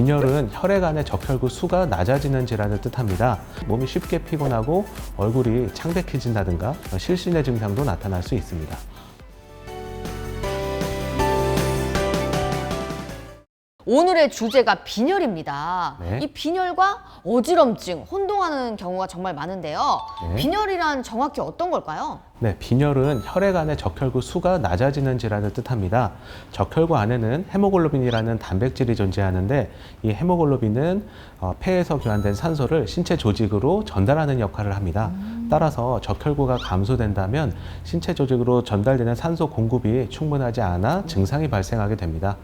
빈혈은 혈액 안의 적혈구 수가 낮아지는 질환을 뜻합니다. 몸이 쉽게 피곤하고 얼굴이 창백해진다든가 실신의 증상도 나타날 수 있습니다. 오늘의 주제가 빈혈입니다. 네. 이 빈혈과 어지럼증, 혼동하는 경우가 정말 많은데요. 네. 빈혈이란 정확히 어떤 걸까요? 네, 빈혈은 혈액 안의 적혈구 수가 낮아지는 질환을 뜻합니다. 적혈구 안에는 헤모글로빈이라는 단백질이 존재하는데 이 헤모글로빈은 폐에서 교환된 산소를 신체 조직으로 전달하는 역할을 합니다. 따라서 적혈구가 감소된다면 신체 조직으로 전달되는 산소 공급이 충분하지 않아 증상이 발생하게 됩니다.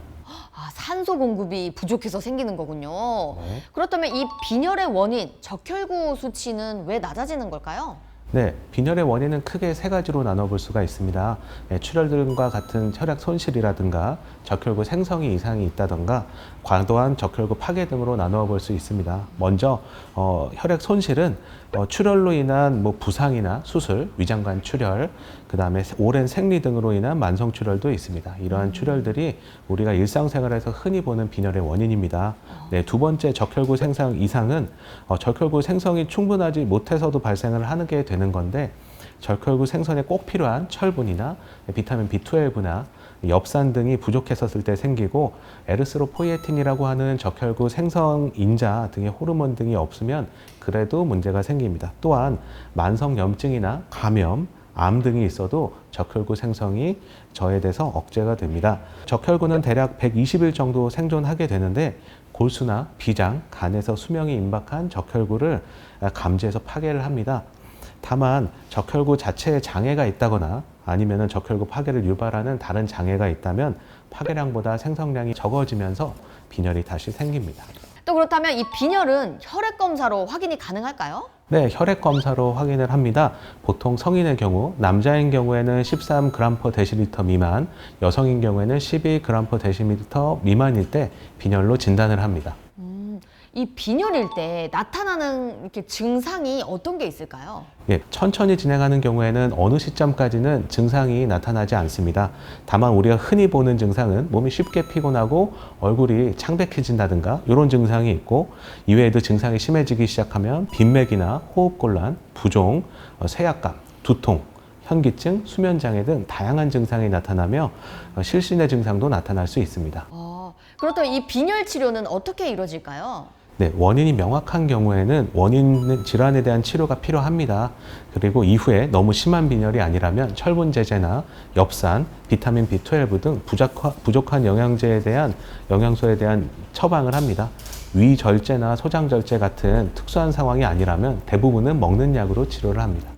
산소 공급이 부족해서 생기는 거군요. 네. 그렇다면 이 빈혈의 원인, 적혈구 수치는 왜 낮아지는 걸까요? 네, 빈혈의 원인은 크게 세 가지로 나눠볼 수가 있습니다. 출혈 등과 같은 혈액 손실이라든가 적혈구 생성이 이상이 있다든가 과도한 적혈구 파괴 등으로 나누어 볼 수 있습니다. 먼저 혈액 손실은 출혈로 인한 부상이나 수술, 위장관 출혈, 그 다음에 오랜 생리 등으로 인한 만성 출혈도 있습니다. 이러한 출혈들이 우리가 일상생활에서 흔히 보는 빈혈의 원인입니다. 네, 두 번째 적혈구 생성 이상은 적혈구 생성이 충분하지 못해서도 발생을 하게 되는 건데 적혈구 생성에 꼭 필요한 철분이나 비타민 B12나 엽산 등이 부족했었을 때 생기고 에르스로포이에틴이라고 하는 적혈구 생성 인자 등의 호르몬 등이 없으면 그래도 문제가 생깁니다. 또한 만성 염증이나 감염, 암 등이 있어도 적혈구 생성이 저해돼서 억제가 됩니다. 적혈구는 대략 120일 정도 생존하게 되는데 골수나 비장, 간에서 수명이 임박한 적혈구를 감지해서 파괴를 합니다. 다만 적혈구 자체에 장애가 있다거나 아니면 적혈구 파괴를 유발하는 다른 장애가 있다면 파괴량보다 생성량이 적어지면서 빈혈이 다시 생깁니다. 또 그렇다면 이 빈혈은 혈액 검사로 확인이 가능할까요? 네, 혈액 검사로 확인을 합니다. 보통 성인의 경우, 남자인 경우에는 13g/dL 미만, 여성인 경우에는 12g/dL 미만일 때 빈혈로 진단을 합니다. 이 빈혈일 때 나타나는 이렇게 증상이 어떤 게 있을까요? 예, 천천히 진행하는 경우에는 어느 시점까지는 증상이 나타나지 않습니다. 다만 우리가 흔히 보는 증상은 몸이 쉽게 피곤하고 얼굴이 창백해진다든가 이런 증상이 있고 이외에도 증상이 심해지기 시작하면 빈맥이나 호흡곤란, 부종, 쇠약감, 두통, 현기증, 수면장애 등 다양한 증상이 나타나며 실신의 증상도 나타날 수 있습니다. 그렇다면 이 빈혈 치료는 어떻게 이루어질까요? 네, 원인이 명확한 경우에는 원인 질환에 대한 치료가 필요합니다. 그리고 이후에 너무 심한 빈혈이 아니라면 철분 제제나 엽산, 비타민 B12 등 부족한 영양소에 대한 처방을 합니다. 위절제나 소장절제 같은 특수한 상황이 아니라면 대부분은 먹는 약으로 치료를 합니다.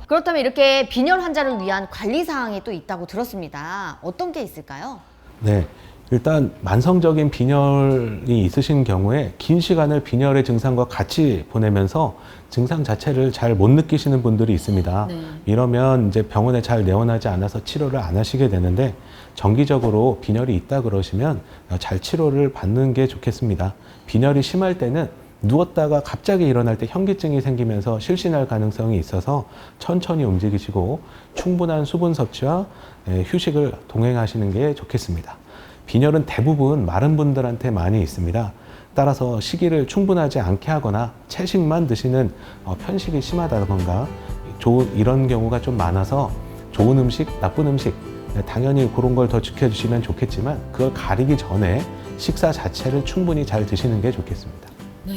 그렇다면 이렇게 빈혈 환자를 위한 관리 사항이 또 있다고 들었습니다. 어떤 게 있을까요? 네. 일단 만성적인 빈혈이 있으신 경우에 긴 시간을 빈혈의 증상과 같이 보내면서 증상 자체를 잘 못 느끼시는 분들이 있습니다. 네. 이러면 이제 병원에 잘 내원하지 않아서 치료를 안 하시게 되는데 정기적으로 빈혈이 있다 그러시면 잘 치료를 받는 게 좋겠습니다. 빈혈이 심할 때는 누웠다가 갑자기 일어날 때 현기증이 생기면서 실신할 가능성이 있어서 천천히 움직이시고 충분한 수분 섭취와 휴식을 동행하시는 게 좋겠습니다. 빈혈은 대부분 마른 분들한테 많이 있습니다. 따라서 식이를 충분하지 않게 하거나 채식만 드시는 편식이 심하다던가 이런 경우가 좀 많아서 좋은 음식, 나쁜 음식 당연히 그런 걸 더 지켜주시면 좋겠지만 그걸 가리기 전에 식사 자체를 충분히 잘 드시는 게 좋겠습니다. 네.